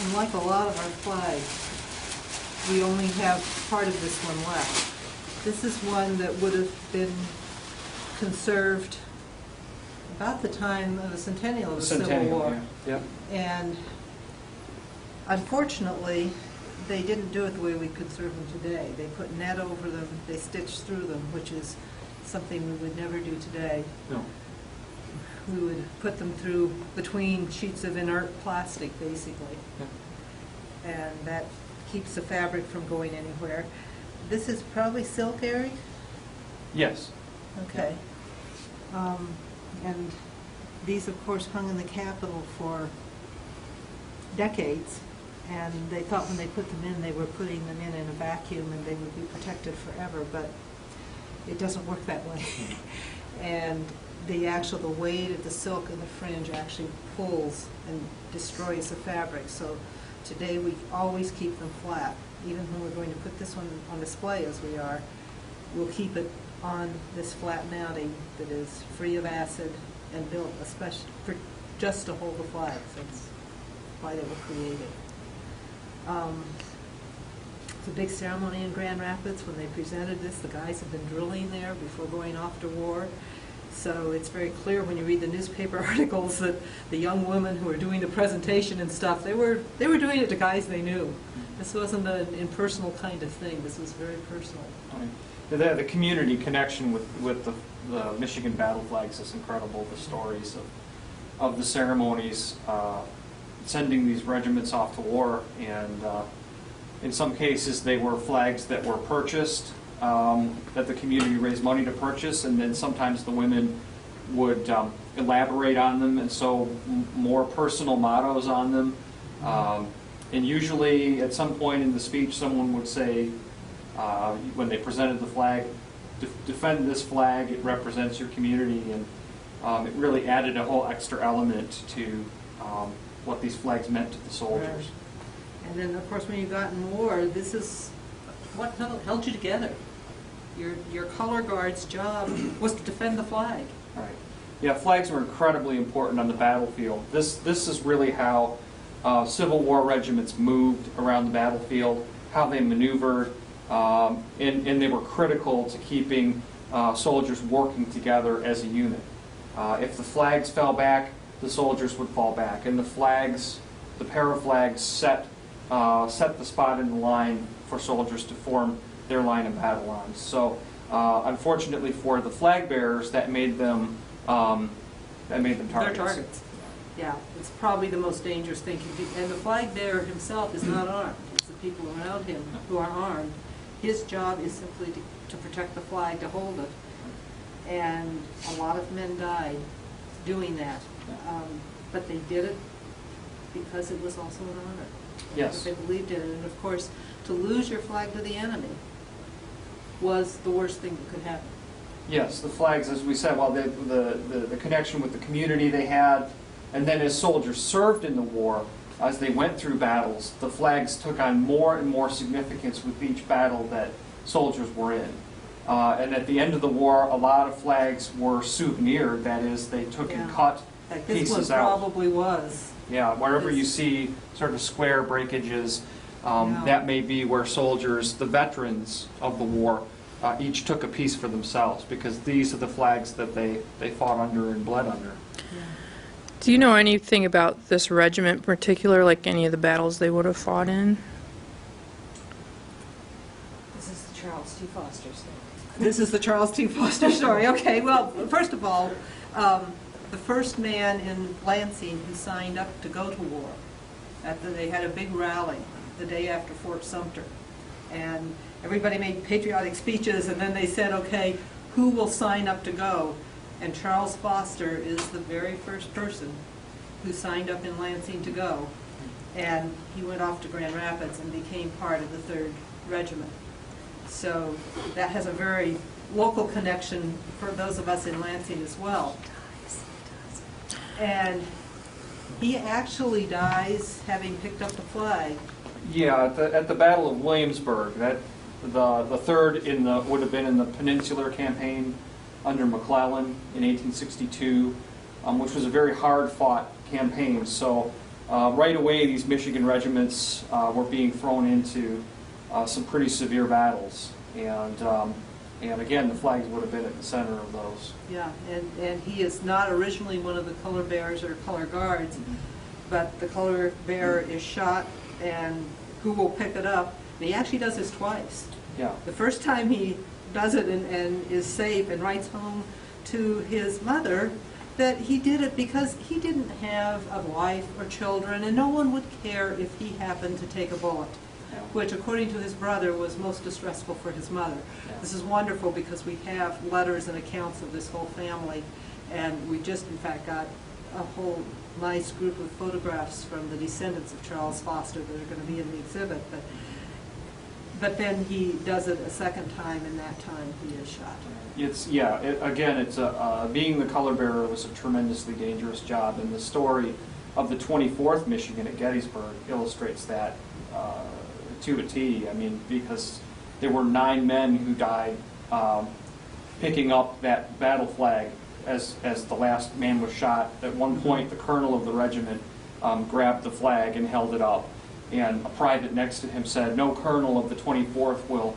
And like a lot of our flags, we only have part of this one left. This is one that would have been conserved about the time of the centennial of the Civil War. Yeah. And unfortunately, they didn't do it the way we conserve them today. They put net over them, they stitched through them, which is something we would never do today. No. We would put them through between sheets of inert plastic, basically. Yeah. And that keeps the fabric from going anywhere. This is probably silk, Eric? Yes. Okay. And these, of course, hung in the Capitol for decades, and they thought when they put them in, they were putting them in a vacuum and they would be protected forever, but it doesn't work that way. And the weight of the silk and the fringe actually pulls and destroys the fabric. So today we always keep them flat. Even when we're going to put this one on display as we are, we'll keep it on this flat mounting that is free of acid and built especially for just to hold the flags. That's why they were created. It's a big ceremony in Grand Rapids. When they presented this, the guys have been drilling there before going off to war. So it's very clear when you read the newspaper articles that the young women who were doing the presentation and stuff, they were doing it to guys they knew. This wasn't an impersonal kind of thing. This was very personal. The community connection with the Michigan battle flags is incredible. The stories of the ceremonies, sending these regiments off to war, and in some cases they were flags that were purchased, that the community raised money to purchase, and then sometimes the women would elaborate on them and sew more personal mottos on them. And usually at some point in the speech someone would say, when they presented the flag, defend this flag, it represents your community, and it really added a whole extra element to what these flags meant to the soldiers. Right. And then of course when you got in war, this is what held you together. Your color guard's job was to defend the flag. Right. Yeah, flags were incredibly important on the battlefield. This is really how Civil War regiments moved around the battlefield, how they maneuvered, and they were critical to keeping soldiers working together as a unit. If the flags fell back, the soldiers would fall back, and the flags, the pair of flags, set the spot in the line for soldiers to form their line of battle on. So, unfortunately for the flag bearers, that made them targets. They're targets. Yeah, it's probably the most dangerous thing you do. And the flag bearer himself is not armed. It's the people around him who are armed. His job is simply to protect the flag, to hold it. And a lot of men died doing that. But they did it because it was also an honor. Yes. They believed in it. And of course, to lose your flag to the enemy was the worst thing that could happen. Yes, the flags, as we said, well, the connection with the community they had, and then as soldiers served in the war, as they went through battles, the flags took on more and more significance with each battle that soldiers were in. And at the end of the war, a lot of flags were souvenired. That is, they took and cut pieces out. This one probably was. Yeah, wherever you see sort of square breakages, that may be where soldiers, the veterans of the war, each took a piece for themselves, because these are the flags that they fought under and bled under. Yeah. Do you know anything about this regiment in particular, like any of the battles they would have fought in? This is the Charles T. Foster story. This is the Charles T. Foster story. Okay, well, first of all, the first man in Lansing who signed up to go to war, they had a big rally the day after Fort Sumter. And everybody made patriotic speeches, and then they said, okay, who will sign up to go? And Charles Foster is the very first person who signed up in Lansing to go. And he went off to Grand Rapids and became part of the 3rd Regiment. So that has a very local connection for those of us in Lansing as well. And he actually dies having picked up the flag. Yeah, at the Battle of Williamsburg, the 3rd would have been in the Peninsular Campaign under McClellan in 1862, which was a very hard-fought campaign. So right away these Michigan regiments were being thrown into some pretty severe battles, and again, the flags would have been at the center of those. Yeah, and he is not originally one of the color bearers or color guards, but the color bearer is shot, and who will pick it up? And he actually does this twice. Yeah. The first time he does it and is safe and writes home to his mother that he did it because he didn't have a wife or children, and no one would care if he happened to take a bullet, Yeah. which, according to his brother, was most distressful for his mother. Yeah. This is wonderful because we have letters and accounts of this whole family, and we just, in fact, got a whole nice group of photographs from the descendants of Charles Foster that are going to be in the exhibit. But then he does it a second time, and that time he is shot. Being the color bearer was a tremendously dangerous job, and the story of the 24th Michigan at Gettysburg illustrates that to a T. I mean, because there were 9 men who died picking up that battle flag as the last man was shot. At one point, the colonel of the regiment grabbed the flag and held it up, and a private next to him said, "No colonel of the 24th will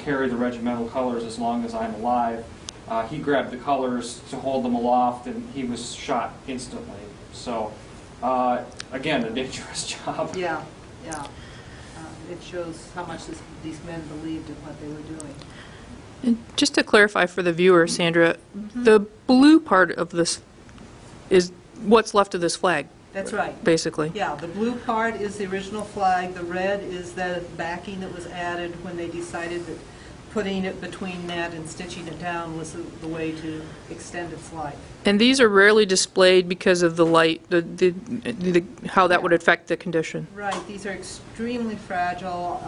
carry the regimental colors as long as I'm alive." He grabbed the colors to hold them aloft, and he was shot instantly. So, again, a dangerous job. Yeah, yeah. It shows how much these men believed in what they were doing. And just to clarify for the viewer, Sandra, the blue part of this is what's left of this flag, That's right. basically. Yeah, the blue part is the original flag. The red is the backing that was added when they decided that putting it between that and stitching it down was the way to extend its life. And these are rarely displayed because of the light, how that would affect the condition. Right, these are extremely fragile.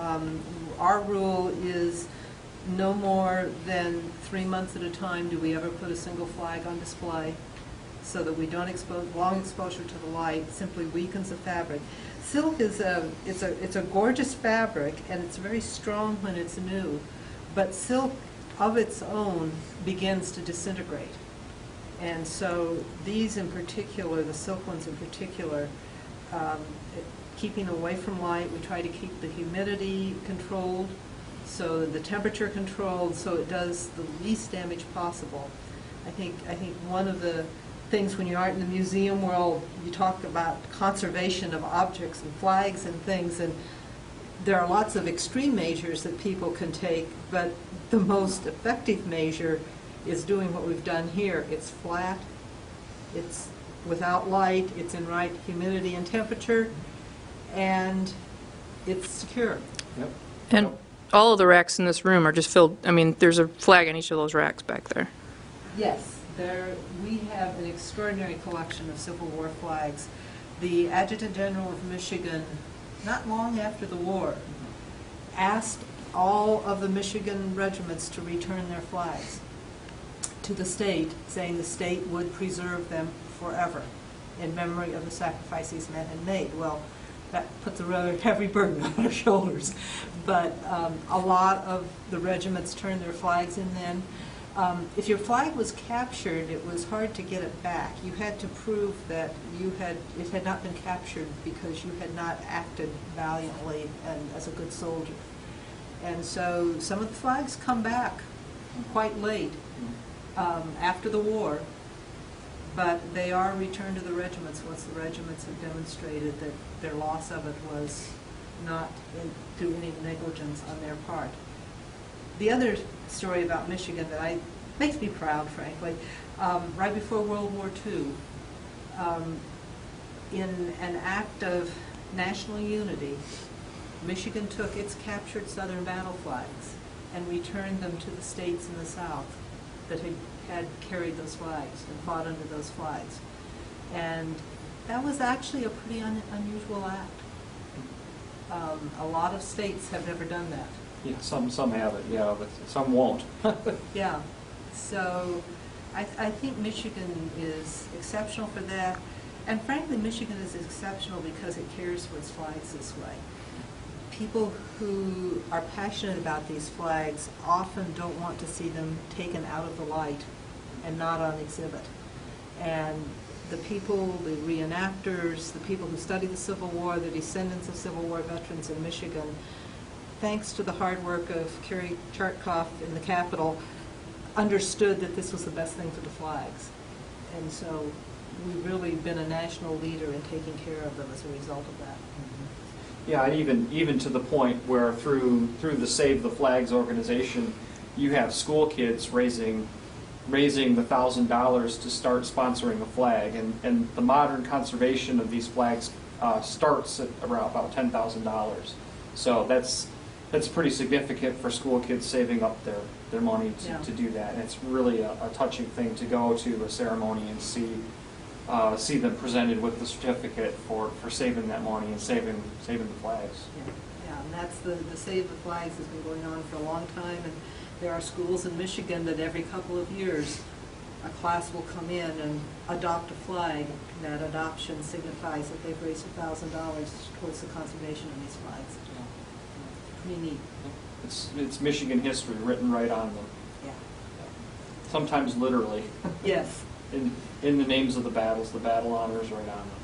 Our rule is no more than 3 months at a time do we ever put a single flag on display, so that we don't expose. Long exposure to the light simply weakens the fabric. Silk is it's a gorgeous fabric, and it's very strong when it's new, but silk of its own begins to disintegrate. And so these in particular, the silk ones in particular, keeping away from light, we try to keep the humidity controlled, so the temperature controlled, so it does the least damage possible. I think one of the things when you aren't in the museum world, you talk about conservation of objects and flags and things, and there are lots of extreme measures that people can take, but the most effective measure is doing what we've done here. It's flat, it's without light, it's in right humidity and temperature, and it's secure. Yep. And all of the racks in this room are just filled, I mean, there's a flag in each of those racks back there. Yes, we have an extraordinary collection of Civil War flags. The Adjutant General of Michigan, not long after the war, asked all of the Michigan regiments to return their flags to the state, saying the state would preserve them forever in memory of the sacrifice these men had made. Well, that puts a rather heavy burden on our shoulders, but a lot of the regiments turned their flags in then. If your flag was captured, it was hard to get it back. You had to prove that it had not been captured because you had not acted valiantly and as a good soldier. And so some of the flags come back quite late after the war, but they are returned to the regiments once the regiments have demonstrated that their loss of it was not through any negligence on their part. The other story about Michigan that makes me proud, frankly, right before World War II, in an act of national unity, Michigan took its captured Southern battle flags and returned them to the states in the South that had carried those flags and fought under those flags. And that was actually a pretty unusual act. A lot of states have never done that. Yeah, some have it, yeah, but some won't. Yeah, so I think Michigan is exceptional for that, and frankly, Michigan is exceptional because it cares for its flags this way. People who are passionate about these flags often don't want to see them taken out of the light and not on exhibit. And the people, the reenactors, the people who study the Civil War, the descendants of Civil War veterans in Michigan, thanks to the hard work of Kerry Chartkoff in the Capitol, understood that this was the best thing for the flags. And so we've really been a national leader in taking care of them as a result of that. Yeah, and even to the point where through the Save the Flags organization, you have school kids raising the $1,000 to start sponsoring a flag, and the modern conservation of these flags starts at around about $10,000. So that's pretty significant for school kids saving up their money to do that. And it's really a touching thing to go to a ceremony and see them presented with the certificate for saving that money and saving the flags. Yeah, and that's the Save the Flags has been going on for a long time, and there are schools in Michigan that every couple of years a class will come in and adopt a flag. That adoption signifies that they've raised $1,000 towards the conservation of these flags. Pretty neat. It's Michigan history written right on them. Yeah. Sometimes literally. Yes. In the names of the battles, the battle honors right on them.